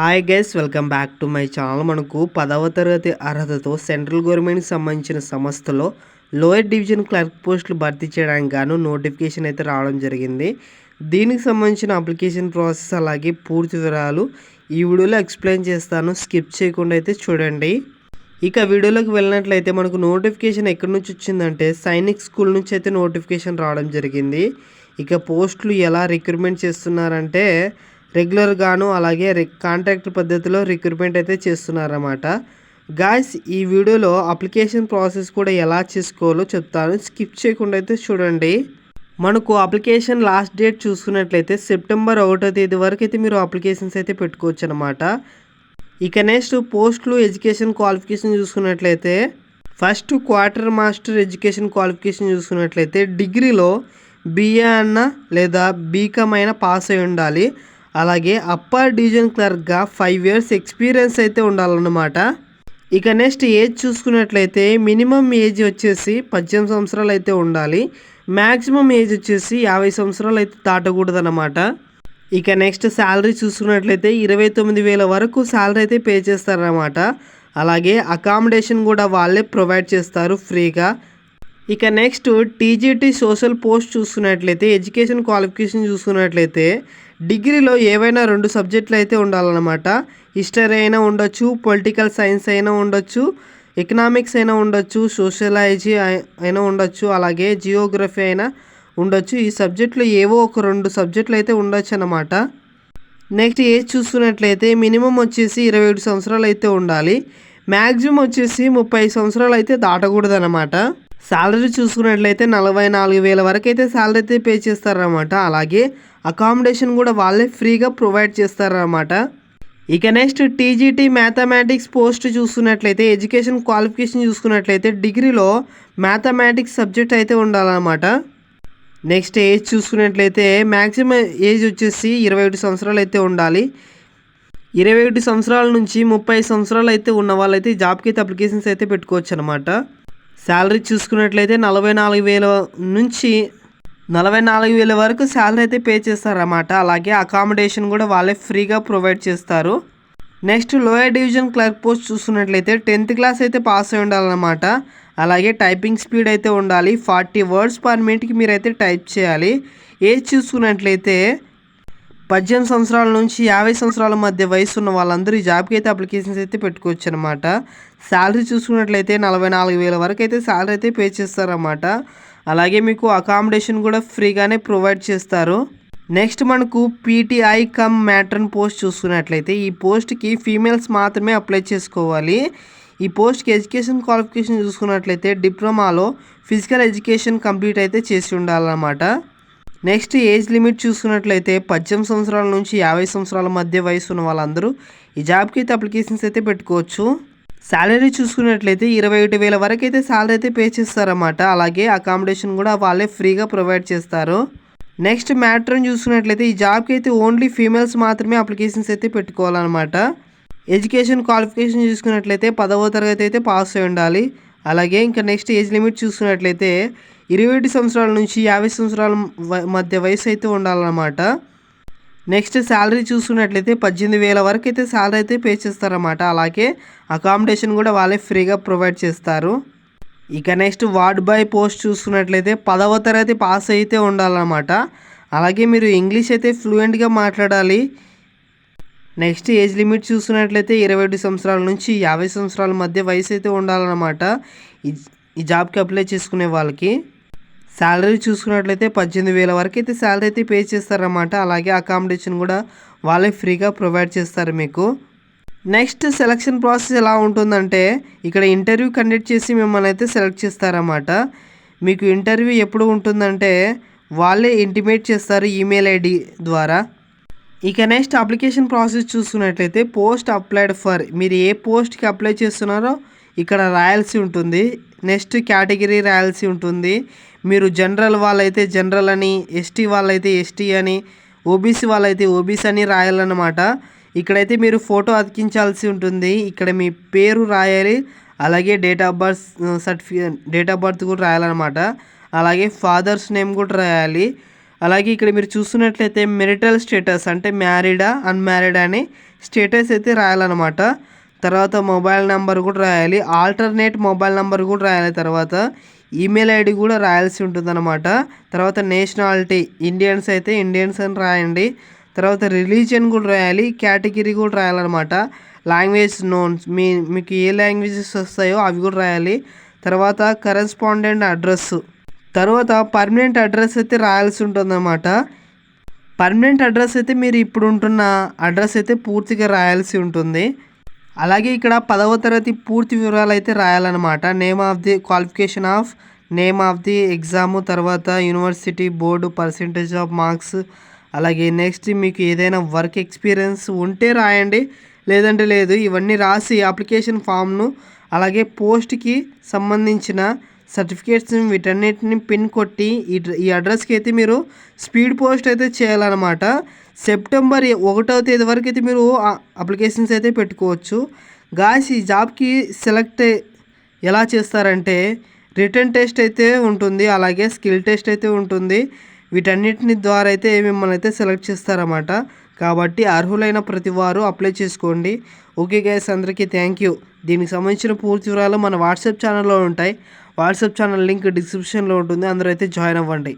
Hi guys, welcome back to my channel. మనకు 10వ తరగతి అర్హతతో సెంట్రల్ గవర్నమెంట్కి సంబంధించిన సంస్థలో లోయర్ డివిజన్ క్లర్క్ పోస్టులు భర్తీ చేయడానికి గాను నోటిఫికేషన్ అయితే రావడం జరిగింది. దీనికి సంబంధించిన అప్లికేషన్ ప్రాసెస్ అలాగే పూర్తి వివరాలు ఈ వీడియోలో ఎక్స్ప్లెయిన్ చేస్తాను. స్కిప్ చేయకుండా అయితే చూడండి. ఇక వీడియోలోకి వెళ్ళినట్లయితే మనకు నోటిఫికేషన్ ఎక్కడి నుంచి వచ్చిందంటే సైనిక్ స్కూల్ నుంచి అయితే నోటిఫికేషన్ రావడం జరిగింది. ఇక పోస్టులు ఎలా రిక్రూట్మెంట్ చేస్తున్నారంటే రెగ్యులర్గాను అలాగే కాంట్రాక్ట్ పద్ధతిలో రిక్రూట్మెంట్ అయితే చేస్తున్నారన్నమాట. గాయ్స్, ఈ వీడియోలో అప్లికేషన్ ప్రాసెస్ కూడా ఎలా చేసుకోవాలో చెప్తాను. స్కిప్ చేయకుండా అయితే చూడండి. మనకు అప్లికేషన్ లాస్ట్ డేట్ చూసుకున్నట్లయితే సెప్టెంబర్ 1వ తేదీ వరకు అయితే మీరు అప్లికేషన్స్ అయితే పెట్టుకోవచ్చు అనమాట. ఇక నెక్స్ట్ పోస్టులు ఎడ్యుకేషన్ క్వాలిఫికేషన్ చూసుకున్నట్లయితే first quarter master education qualification చూసుకున్నట్లయితే డిగ్రీలో బిఏ అన్న లేదా బీకామ్ అయినా పాస్ అయి ఉండాలి. అలాగే అప్పర్ డివిజన్ క్లర్క్గా 5 years ఎక్స్పీరియన్స్ అయితే ఉండాలన్నమాట. ఇక నెక్స్ట్ ఏజ్ చూసుకున్నట్లయితే మినిమం ఏజ్ వచ్చేసి 18 సంవత్సరాలు అయితే ఉండాలి. మ్యాక్సిమం ఏజ్ వచ్చేసి 50 సంవత్సరాలు అయితే దాటకూడదన్నమాట. ఇక నెక్స్ట్ శాలరీ చూసుకున్నట్లయితే 29,000 వరకు శాలరీ అయితే పే చేస్తారన్నమాట. అలాగే అకామిడేషన్ కూడా వాళ్ళే ప్రొవైడ్ చేస్తారు ఫ్రీగా. ఇక నెక్స్ట్ టీజీటీ సోషల్ పోస్ట్ చూసుకున్నట్లయితే ఎడ్యుకేషన్ క్వాలిఫికేషన్ చూసుకున్నట్లయితే డిగ్రీలో ఏవైనా 2 సబ్జెక్టులు అయితే ఉండాలన్నమాట. హిస్టరీ అయినా ఉండొచ్చు, పొలిటికల్ సైన్స్ అయినా ఉండొచ్చు, ఎకనామిక్స్ అయినా ఉండొచ్చు, సోషలాలజీ అయినా ఉండొచ్చు, అలాగే జియోగ్రఫీ అయినా ఉండొచ్చు. ఈ సబ్జెక్టులు ఏవో ఒక 2 సబ్జెక్టులు అయితే ఉండొచ్చు అన్నమాట. నెక్స్ట్ ఏజ్ చూసుకున్నట్లయితే మినిమం వచ్చేసి 27 సంవత్సరాలు అయితే ఉండాలి. మ్యాక్సిమం వచ్చేసి 30 సంవత్సరాలు అయితే దాటకూడదు అనమాట. శాలరీ చూసుకున్నట్లయితే 44,000 వరకు అయితే శాలరీ అయితే పే చేస్తారన్నమాట. అలాగే అకామిడేషన్ కూడా వాళ్ళే ఫ్రీగా ప్రొవైడ్ చేస్తారన్నమాట. ఇక నెక్స్ట్ టీజీటీ మ్యాథమెటిక్స్ పోస్ట్ చూసుకున్నట్లయితే ఎడ్యుకేషన్ క్వాలిఫికేషన్ చూసుకున్నట్లయితే డిగ్రీలో మ్యాథమెటిక్స్ సబ్జెక్ట్ అయితే ఉండాలన్నమాట. నెక్స్ట్ ఏజ్ చూసుకున్నట్లయితే మ్యాక్సిమం ఏజ్ వచ్చేసి 27 సంవత్సరాలు అయితే ఉండాలి. 21 సంవత్సరాల నుంచి 30 సంవత్సరాలు అయితే ఉన్న వాళ్ళైతే జాబ్కి అయితే అప్లికేషన్స్ అయితే పెట్టుకోవచ్చు అనమాట. శాలరీ చూసుకున్నట్లయితే 44,000 నుంచి 44,000 వరకు శాలరీ అయితే పే చేస్తారన్నమాట. అలాగే అకామిడేషన్ కూడా వాళ్ళే ఫ్రీగా ప్రొవైడ్ చేస్తారు. Next lower division clerk post చూసుకున్నట్లయితే 10th క్లాస్ అయితే పాస్ అయి ఉండాలన్నమాట. అలాగే టైపింగ్ స్పీడ్ అయితే ఉండాలి. 40 words per minute మీరైతే టైప్ చేయాలి. ఏజ్ చూసుకున్నట్లయితే 18 సంవత్సరాల నుంచి 50 సంవత్సరాల మధ్య వయసు ఉన్న వాళ్ళందరూ ఈ జాబ్కి అయితే అప్లికేషన్స్ అయితే పెట్టుకోవచ్చు అనమాట. శాలరీ చూసుకున్నట్లయితే 44,000 వరకు అయితే శాలరీ అయితే పే చేస్తారన్నమాట. అలాగే మీకు అకామిడేషన్ కూడా ఫ్రీగానే ప్రొవైడ్ చేస్తారు. నెక్స్ట్ మనకు పీటీఐ కమ్ మ్యాట్రన్ పోస్ట్ చూసుకున్నట్లయితే ఈ పోస్ట్కి ఫీమేల్స్ మాత్రమే అప్లై చేసుకోవాలి. ఈ పోస్ట్కి ఎడ్యుకేషన్ క్వాలిఫికేషన్ చూసుకున్నట్లయితే డిప్లొమాలో ఫిజికల్ ఎడ్యుకేషన్ కంప్లీట్ అయితే చేసి ఉండాలన్నమాట. నెక్స్ట్ ఏజ్ లిమిట్ చూసుకున్నట్లయితే 18 సంవత్సరాల నుంచి 50 సంవత్సరాల మధ్య వయసు ఉన్న వాళ్ళందరూ ఈ జాబ్కి అయితే అప్లికేషన్స్ అయితే పెట్టుకోవచ్చు. శాలరీ చూసుకున్నట్లయితే 21,000 వరకు అయితే శాలరీ అయితే పే చేస్తారన్నమాట. అలాగే అకామిడేషన్ కూడా వాళ్ళే ఫ్రీగా ప్రొవైడ్ చేస్తారు. నెక్స్ట్ మ్యాట్రన్ చూసుకున్నట్లయితే ఈ జాబ్కి అయితే ఓన్లీ ఫీమేల్స్ మాత్రమే అప్లికేషన్స్ అయితే పెట్టుకోవాలన్నమాట. ఎడ్యుకేషన్ క్వాలిఫికేషన్ చూసుకున్నట్లయితే 10వ తరగతి అయితే పాస్ అయి ఉండాలి. అలాగే ఇంకా నెక్స్ట్ ఏజ్ లిమిట్ చూసుకున్నట్లయితే 21 సంవత్సరాల నుంచి 50 సంవత్సరాల మధ్య వయసు అయితే ఉండాలన్నమాట. నెక్స్ట్ శాలరీ చూసుకున్నట్లయితే 18,000 వరకు అయితే శాలరీ అయితే పే చేస్తారన్నమాట. అలాగే అకామిడేషన్ కూడా వాళ్ళే ఫ్రీగా ప్రొవైడ్ చేస్తారు. ఇక నెక్స్ట్ వార్డ్ బాయ్ పోస్ట్ చూసుకున్నట్లయితే 10వ తరగతి పాస్ అయితే ఉండాలన్నమాట. అలాగే మీరు ఇంగ్లీష్ అయితే ఫ్లూయెంట్గా మాట్లాడాలి. నెక్స్ట్ ఏజ్ లిమిట్ చూసుకున్నట్లయితే 27 సంవత్సరాల నుంచి 50 సంవత్సరాల మధ్య వయసు అయితే ఉండాలన్నమాట ఈ జాబ్కి అప్లై చేసుకునే వాళ్ళకి. శాలరీ చూసుకున్నట్లయితే 18,000 వరకు అయితే శాలరీ అయితే పే చేస్తారన్నమాట. అలాగే అకామిడేషన్ కూడా వాళ్ళే ఫ్రీగా ప్రొవైడ్ చేస్తారు మీకు. నెక్స్ట్ సెలక్షన్ ప్రాసెస్ ఎలా ఉంటుందంటే ఇక్కడ ఇంటర్వ్యూ కండక్ట్ చేసి మిమ్మల్ని అయితే సెలెక్ట్ చేస్తారన్నమాట. మీకు ఇంటర్వ్యూ ఎప్పుడు ఉంటుందంటే వాళ్ళే ఇంటిమేట్ చేస్తారు ఈమెయిల్ ఐడి ద్వారా. ఇక నెక్స్ట్ అప్లికేషన్ ప్రాసెస్ చూసుకున్నట్లయితే పోస్ట్ అప్లైడ్ ఫర్ మీరు ఏ పోస్ట్కి అప్లై చేస్తున్నారో ఇక్కడ రాయాల్సి ఉంటుంది. నెక్స్ట్ కేటగిరీ రాయాల్సి ఉంటుంది. మీరు జనరల్ వాళ్ళైతే జనరల్ అని, ఎస్టీ వాళ్ళైతే ఎస్టీ అని, ఓబీసీ వాళ్ళైతే ఓబీసీ అని రాయాలన్నమాట. ఇక్కడైతే మీరు ఫోటో అతికించాల్సి ఉంటుంది. ఇక్కడ మీ పేరు రాయాలి. అలాగే డేట్ ఆఫ్ బర్త్ కూడా రాయాలన్నమాట. అలాగే ఫాదర్స్ నేమ్ కూడా రాయాలి. అలాగే ఇక్కడ మీరు చూస్తున్నట్లయితే మెరిటల్ స్టేటస్ అంటే మ్యారీడా అన్మ్యారీడా అని స్టేటస్ అయితే రాయాలన్నమాట. తర్వాత మొబైల్ నెంబర్ కూడా రాయాలి, ఆల్టర్నేట్ మొబైల్ నెంబర్ కూడా రాయాలి, తర్వాత ఈమెయిల్ ఐడి కూడా రాయాల్సి ఉంటుందన్నమాట. తర్వాత నేషనాలిటీ ఇండియన్స్ అయితే ఇండియన్స్ అని రాయండి. తర్వాత రిలీజియన్ కూడా రాయాలి, కేటగిరీ కూడా రాయాలన్నమాట. లాంగ్వేజ్ నోన్స్ మీకు ఏ లాంగ్వేజెస్ వస్తాయో అవి కూడా రాయాలి. తర్వాత కరెస్పాండెంట్ అడ్రస్, తర్వాత పర్మనెంట్ అడ్రస్ అయితే రాయాల్సి ఉంటుందన్నమాట. పర్మనెంట్ అడ్రస్ అయితే మీరు ఇప్పుడు ఉంటున్న అడ్రస్ అయితే పూర్తిగా రాయాల్సి ఉంటుంది. అలాగే ఇక్కడ 10వ తరగతి పూర్తి వివరాలు అయితే రాయాలన్నమాట. Name of the qualification of name of the exam, తర్వాత university board, percentage of marks, అలాగే నెక్స్ట్ మీకు ఏదైనా వర్క్ ఎక్స్పీరియన్స్ ఉంటే రాయండి, లేదంటే లేదు. ఇవన్నీ రాసి అప్లికేషన్ ఫామ్ను అలాగే పోస్ట్కి సంబంధించిన సర్టిఫికేట్స్ వీటన్నిటిని పిన్ కొట్టి ఈ అడ్రస్కి అయితే మీరు స్పీడ్ పోస్ట్ అయితే చేయాలన్నమాట. సెప్టెంబర్ 1వ తేదీ వరకు అయితే మీరు అప్లికేషన్స్ అయితే పెట్టుకోవచ్చు. గాయ్స్, ఈ జాబ్కి సెలెక్ట్ ఎలా చేస్తారంటే రిటర్న్ టెస్ట్ అయితే ఉంటుంది, అలాగే స్కిల్ టెస్ట్ అయితే ఉంటుంది. వీటన్నిటిని ద్వారా అయితే మిమ్మల్ని అయితే సెలెక్ట్ చేస్తారన్నమాట. కాబట్టి అర్హులైన ప్రతి వారు అప్లై చేసుకోండి. ఓకే గైస్, అందరికీ థ్యాంక్ యూ. దీనికి సంబంధించిన పూర్తి వివరాలు మన వాట్సాప్ ఛానల్లో ఉంటాయి. వాట్సాప్ ఛానల్ లింక్ డిస్క్రిప్షన్లో ఉంటుంది, అందరూ అయితే జాయిన్ అవ్వండి.